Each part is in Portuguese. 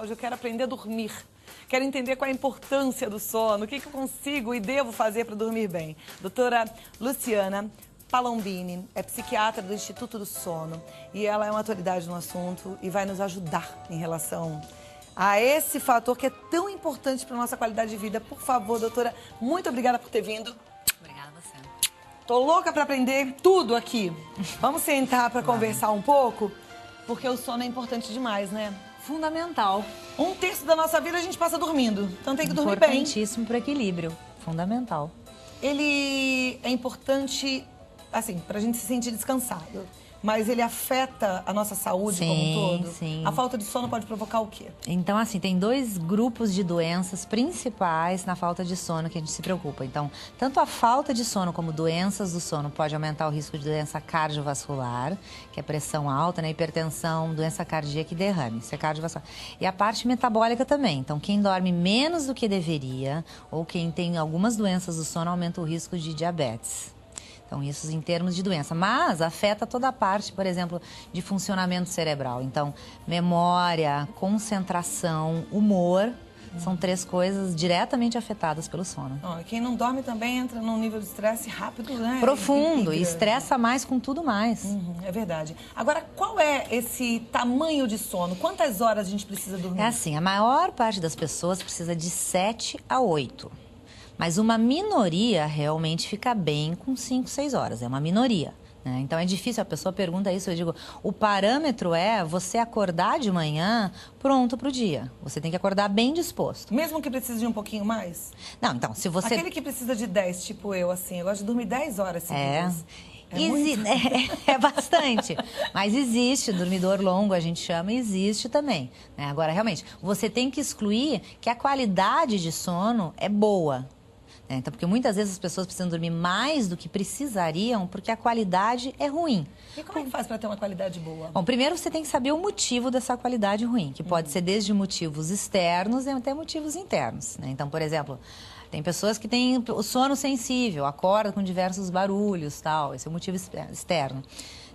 Cláudia, eu quero aprender a dormir. Quero entender qual é a importância do sono, o que eu consigo e devo fazer para dormir bem. Doutora Luciana Palombini é psiquiatra do Instituto do Sono e ela é uma autoridade no assunto e vai nos ajudar em relação a esse fator que é tão importante para a nossa qualidade de vida. Por favor, doutora, muito obrigada por ter vindo. Obrigada a você. Tô louca para aprender tudo aqui. Vamos sentar para conversar um pouco, porque o sono é importante demais, né? Fundamental. 1/3 da nossa vida a gente passa dormindo, então tem que dormir bem. Importantíssimo para o equilíbrio. Fundamental. Ele é importante, assim, pra gente se sentir descansado. Mas ele afeta a nossa saúde como um todo? Sim. A falta de sono pode provocar o quê? Então, assim, tem 2 grupos de doenças principais na falta de sono que a gente se preocupa. Então, tanto a falta de sono como doenças do sono pode aumentar o risco de doença cardiovascular, que é pressão alta, né? Hipertensão, doença cardíaca e derrame. Isso é cardiovascular. E a parte metabólica também. Então, quem dorme menos do que deveria ou quem tem algumas doenças do sono aumenta o risco de diabetes. Então, isso em termos de doença. Mas afeta toda a parte, por exemplo, de funcionamento cerebral. Então, memória, concentração, humor, são 3 coisas diretamente afetadas pelo sono. Quem não dorme também entra num nível de estresse rápido, né? Profundo, e estressa mais com tudo mais. É verdade. Agora, qual é esse tamanho de sono? Quantas horas a gente precisa dormir? É assim, a maior parte das pessoas precisa de 7 a 8. Mas uma minoria realmente fica bem com 5, 6 horas. É uma minoria, né? Então é difícil, a pessoa pergunta isso, eu digo, o parâmetro é você acordar de manhã pronto para o dia. Você tem que acordar bem disposto. Mesmo que precise de um pouquinho mais? Não, então, se você... Aquele que precisa de 10, tipo eu, assim, eu gosto de dormir 10 horas seguidas. É bastante, mas existe, dormidor longo a gente chama, existe também, né? Agora, realmente, você tem que excluir que a qualidade de sono é boa. Então, porque muitas vezes as pessoas precisam dormir mais do que precisariam porque a qualidade é ruim. E como é que faz para ter uma qualidade boa? Bom, primeiro você tem que saber o motivo dessa qualidade ruim, que pode ser desde motivos externos até motivos internos, né? Então, por exemplo, tem pessoas que têm o sono sensível, acordam com diversos barulhos, tal, esse é o motivo externo.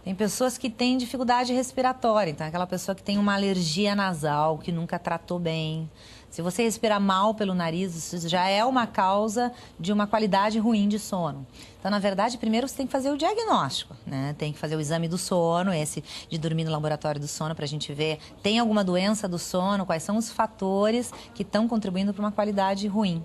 Tem pessoas que têm dificuldade respiratória, então é aquela pessoa que tem uma alergia nasal, que nunca tratou bem. Se você respirar mal pelo nariz, isso já é uma causa de uma qualidade ruim de sono. Então, na verdade, primeiro você tem que fazer o diagnóstico, né? Tem que fazer o exame do sono, esse de dormir no laboratório do sono, para a gente ver tem alguma doença do sono, quais são os fatores que estão contribuindo para uma qualidade ruim.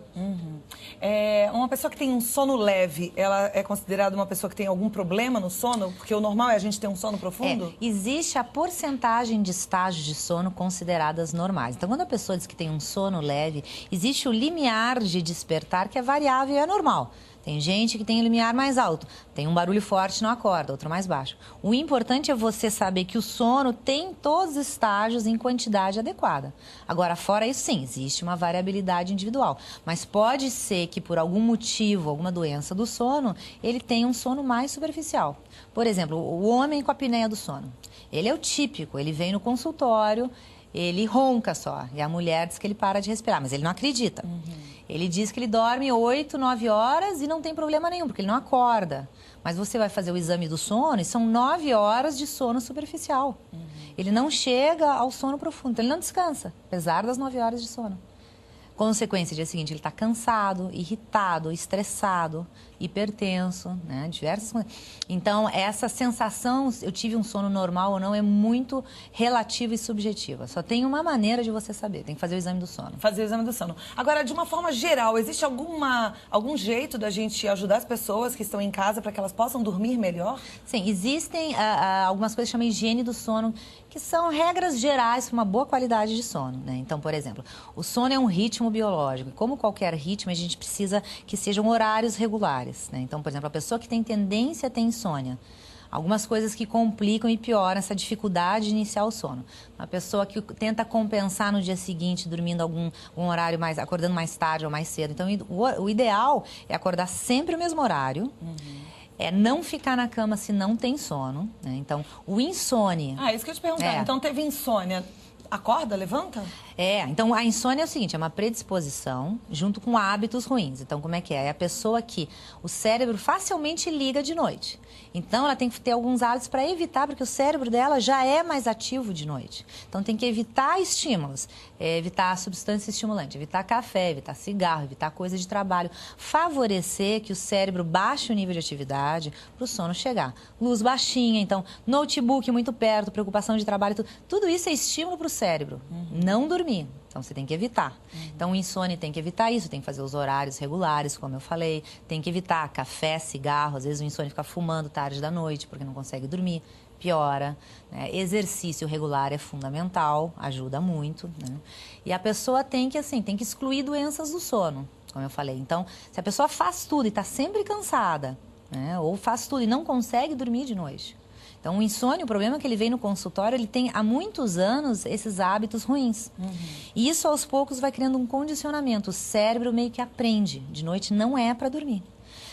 Uma pessoa que tem um sono leve, ela é considerada uma pessoa que tem algum problema no sono? Porque o normal é a gente ter um sono profundo? Existe a porcentagem de estágios de sono consideradas normais. Então, quando a pessoa diz que tem um sono leve, existe o limiar de despertar que é variável e é normal. Tem gente que tem o limiar mais alto, tem um barulho forte, não acorda, outro mais baixo. O importante é você saber que o sono tem todos os estágios em quantidade adequada. Agora, fora isso, sim, existe uma variabilidade individual. Mas pode ser que por algum motivo, alguma doença do sono, ele tenha um sono mais superficial. Por exemplo, o homem com a apneia do sono. Ele é o típico, ele vem no consultório, ele ronca só. E a mulher diz que ele para de respirar, mas ele não acredita. Ele diz que ele dorme 8, 9 horas e não tem problema nenhum, porque ele não acorda. Mas você vai fazer o exame do sono e são 9 horas de sono superficial. Ele não chega ao sono profundo, então ele não descansa, apesar das 9 horas de sono. Consequência, dia seguinte, ele está cansado, irritado, estressado, hipertenso, né? Diversas coisas. Então, essa sensação, eu tive um sono normal ou não, é muito relativa e subjetiva. Só tem uma maneira de você saber, tem que fazer o exame do sono. Fazer o exame do sono. Agora, de uma forma geral, existe algum jeito da gente ajudar as pessoas que estão em casa para que elas possam dormir melhor? Sim, existem algumas coisas que chamam higiene do sono, que são regras gerais para uma boa qualidade de sono, né? Então, por exemplo, o sono é um ritmo biológico. E como qualquer ritmo, a gente precisa que sejam horários regulares, né? Então, por exemplo, a pessoa que tem tendência a ter insônia, algumas coisas que complicam e pioram essa dificuldade de iniciar o sono. Uma pessoa que tenta compensar no dia seguinte, dormindo um horário mais, acordando mais tarde ou mais cedo. Então, o ideal é acordar sempre o mesmo horário. É não ficar na cama se não tem sono, né? Então, o insônia... isso que eu te perguntar. Então, teve insônia. acorda, levanta? Então a insônia é o seguinte, é uma predisposição junto com hábitos ruins. Então como é que é? É a pessoa que o cérebro facilmente liga de noite. Então ela tem que ter alguns hábitos para evitar, porque o cérebro dela já é mais ativo de noite. Então tem que evitar estímulos, evitar substância estimulante, evitar café, evitar cigarro, evitar coisa de trabalho. Favorecer que o cérebro baixe o nível de atividade para o sono chegar. Luz baixinha, então notebook muito perto, preocupação de trabalho, tudo isso é estímulo para o cérebro. Não dormir. Então, você tem que evitar. Então, o insônia tem que evitar isso, tem que fazer os horários regulares, como eu falei. Tem que evitar café, cigarro. Às vezes, o insônia fica fumando tarde da noite porque não consegue dormir. Piora. Né? Exercício regular é fundamental, ajuda muito. Né? E a pessoa tem que excluir doenças do sono, como eu falei. Então, se a pessoa faz tudo e está sempre cansada, né? Ou faz tudo e não consegue dormir de noite. Então, o insônia, o problema é que ele vem no consultório, ele tem há muitos anos esses hábitos ruins. E isso, aos poucos, vai criando um condicionamento. O cérebro meio que aprende. De noite não é para dormir.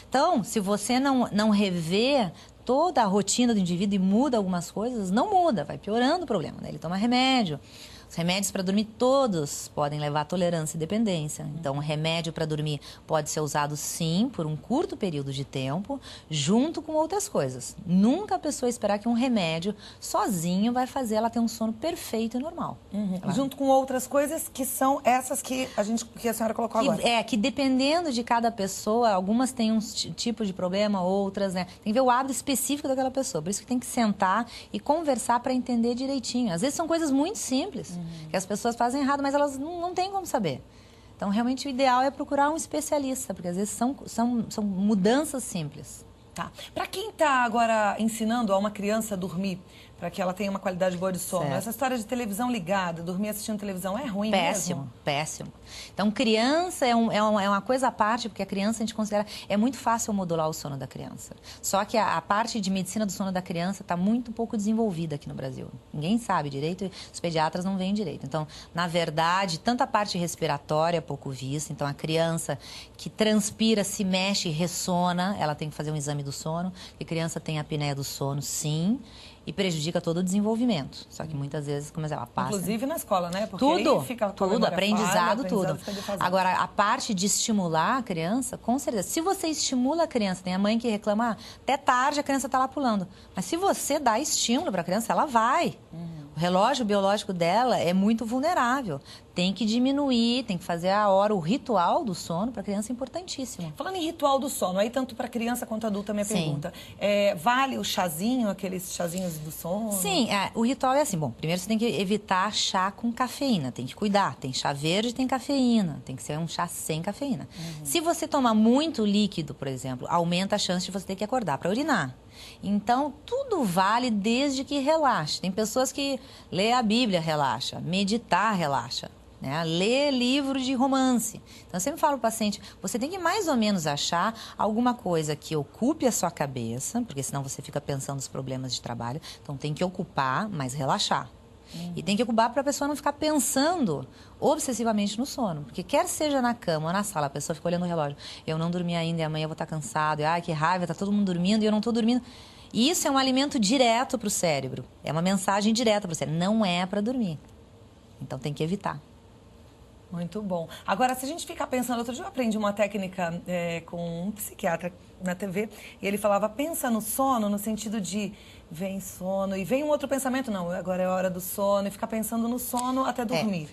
Então, se você não rever toda a rotina do indivíduo e muda algumas coisas, não muda, vai piorando o problema. Né? Ele toma remédio. Os remédios para dormir todos podem levar à tolerância e dependência. Então, o remédio para dormir pode ser usado, sim, por um curto período de tempo, junto com outras coisas. Nunca a pessoa esperar que um remédio sozinho vai fazer ela ter um sono perfeito e normal. Claro. Junto com outras coisas que são essas que a senhora colocou agora. Que dependendo de cada pessoa, algumas têm um tipo de problema, outras, né? Tem que ver o hábito específico daquela pessoa. Por isso que tem que sentar e conversar para entender direitinho. Às vezes são coisas muito simples. Que as pessoas fazem errado, mas elas não têm como saber. Então, realmente, o ideal é procurar um especialista, porque às vezes são mudanças simples. Tá. Para quem está agora ensinando a uma criança a dormir, para que ela tenha uma qualidade boa de sono, essa história de televisão ligada, dormir assistindo televisão, é ruim mesmo? Péssimo. Então, criança é uma coisa à parte, porque a criança, a gente considera, é muito fácil modular o sono da criança. Só que a parte de medicina do sono da criança está muito pouco desenvolvida aqui no Brasil. Ninguém sabe direito, os pediatras não veem direito. Então, na verdade, tanto a parte respiratória é pouco vista. Então, a criança que transpira, se mexe, ressona, ela tem que fazer um exame do sono. E a criança tem apneia do sono, sim. E prejudica todo o desenvolvimento. Só que muitas vezes, como ela passa... Inclusive na escola, né? Porque tudo, aí fica tudo, aprendizado, tudo. Agora, a parte de estimular a criança, com certeza. Se você estimula a criança, tem a mãe que reclama, até tarde a criança está lá pulando. Mas se você dá estímulo para a criança, ela vai. O relógio biológico dela é muito vulnerável. Tem que diminuir, tem que fazer a hora, o ritual do sono para a criança é importantíssimo. Falando em ritual do sono, aí tanto para criança quanto adulta, minha pergunta. Vale o chazinho, aqueles chazinhos do sono? Sim, o ritual é assim. Bom, primeiro você tem que evitar chá com cafeína, tem que cuidar. Tem chá verde, tem cafeína, tem que ser um chá sem cafeína. Se você tomar muito líquido, por exemplo, aumenta a chance de você ter que acordar para urinar. Então, tudo vale desde que relaxe. Tem pessoas que lê a Bíblia, relaxa, meditar, relaxa. Né? Ler livro de romance. Então, eu sempre falo para o paciente, você tem que mais ou menos achar alguma coisa que ocupe a sua cabeça, porque senão você fica pensando nos problemas de trabalho. Então, tem que ocupar, mas relaxar. E tem que ocupar para a pessoa não ficar pensando obsessivamente no sono. Porque quer seja na cama ou na sala, a pessoa fica olhando o relógio. Eu não dormi ainda e amanhã eu vou estar cansado. E, ai, que raiva, está todo mundo dormindo e eu não estou dormindo. E isso é um alimento direto para o cérebro. É uma mensagem direta para o cérebro. Não é para dormir. Então, tem que evitar. Muito bom. Agora, se a gente ficar pensando... Outro dia eu aprendi uma técnica com um psiquiatra na TV. E ele falava, pensa no sono no sentido de... Vem sono e vem um outro pensamento. Não, agora é a hora do sono. E ficar pensando no sono até dormir.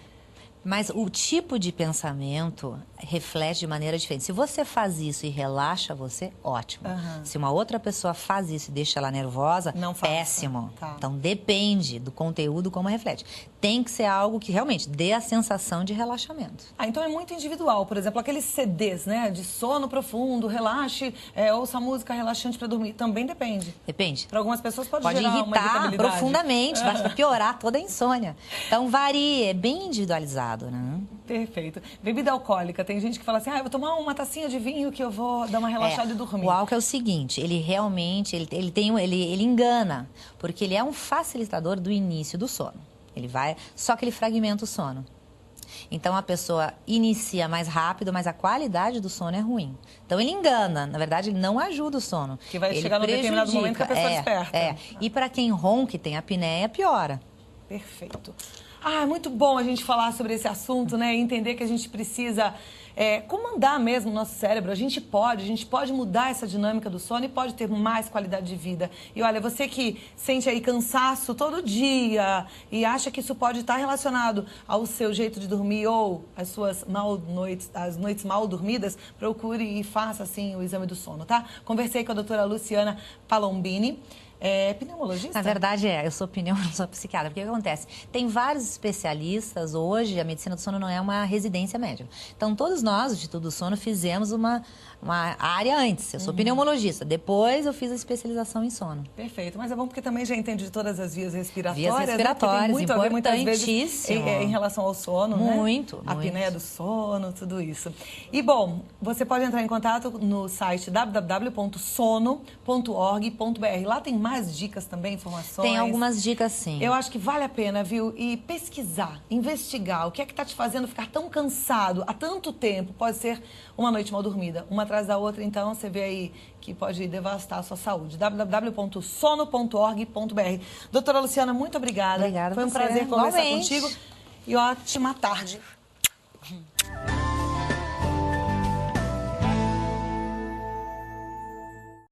Mas o tipo de pensamento reflete de maneira diferente. Se você faz isso e relaxa você, ótimo. Se uma outra pessoa faz isso e deixa ela nervosa, não faça. Péssimo. Tá. Então, depende do conteúdo como reflete. Tem que ser algo que realmente dê a sensação de relaxamento. Então é muito individual. Por exemplo, aqueles CDs, né? De sono profundo, relaxe, ouça música relaxante para dormir. Também depende. Depende. Para algumas pessoas pode gerar irritar uma irritabilidade profundamente, basta piorar toda a insônia. Então, varia, é bem individualizado. Né? Perfeito. Bebida alcoólica, tem gente que fala assim, eu vou tomar uma tacinha de vinho que eu vou dar uma relaxada e dormir. O álcool é o seguinte, ele realmente, ele engana, porque ele é um facilitador do início do sono. Só que ele fragmenta o sono. Então, a pessoa inicia mais rápido, mas a qualidade do sono é ruim. Então, ele engana. Na verdade, ele não ajuda o sono. Que vai chegar num determinado momento que a pessoa desperta. E para quem ronca e tem apneia, piora. Perfeito. Ah, é muito bom a gente falar sobre esse assunto, né? E entender que a gente precisa comandar mesmo o nosso cérebro. A gente pode mudar essa dinâmica do sono e pode ter mais qualidade de vida. E olha, você que sente aí cansaço todo dia e acha que isso pode estar relacionado ao seu jeito de dormir ou às suas as noites mal dormidas, procure e faça, assim, o exame do sono, tá? Conversei com a doutora Luciana Palombini. Pneumologista? Na verdade, eu sou pneumologista, sou psiquiatra. Porque o que acontece? Tem vários especialistas. Hoje, a medicina do sono não é uma residência médica. Então, todos nós, o Instituto do Sono, fizemos uma área antes. Eu sou pneumologista. Depois, eu fiz a especialização em sono. Perfeito. Mas é bom porque também já entende de todas as vias respiratórias. Vias respiratórias, né? Tem muito a ver, muitas vezes, importantíssimo. em relação ao sono, muito, né? A apneia do sono, tudo isso. E, bom, você pode entrar em contato no site www.sono.org.br. Lá tem mais dicas também, informações. Tem algumas dicas, sim. Eu acho que vale a pena, viu? E pesquisar, investigar. O que é que está te fazendo ficar tão cansado há tanto tempo? Pode ser uma noite mal dormida, uma atrás da outra. Então, você vê aí que pode devastar a sua saúde. www.sono.org.br. Doutora Luciana, muito obrigada. Obrigada. Foi um prazer conversar Igualmente. contigo. E ótima tarde.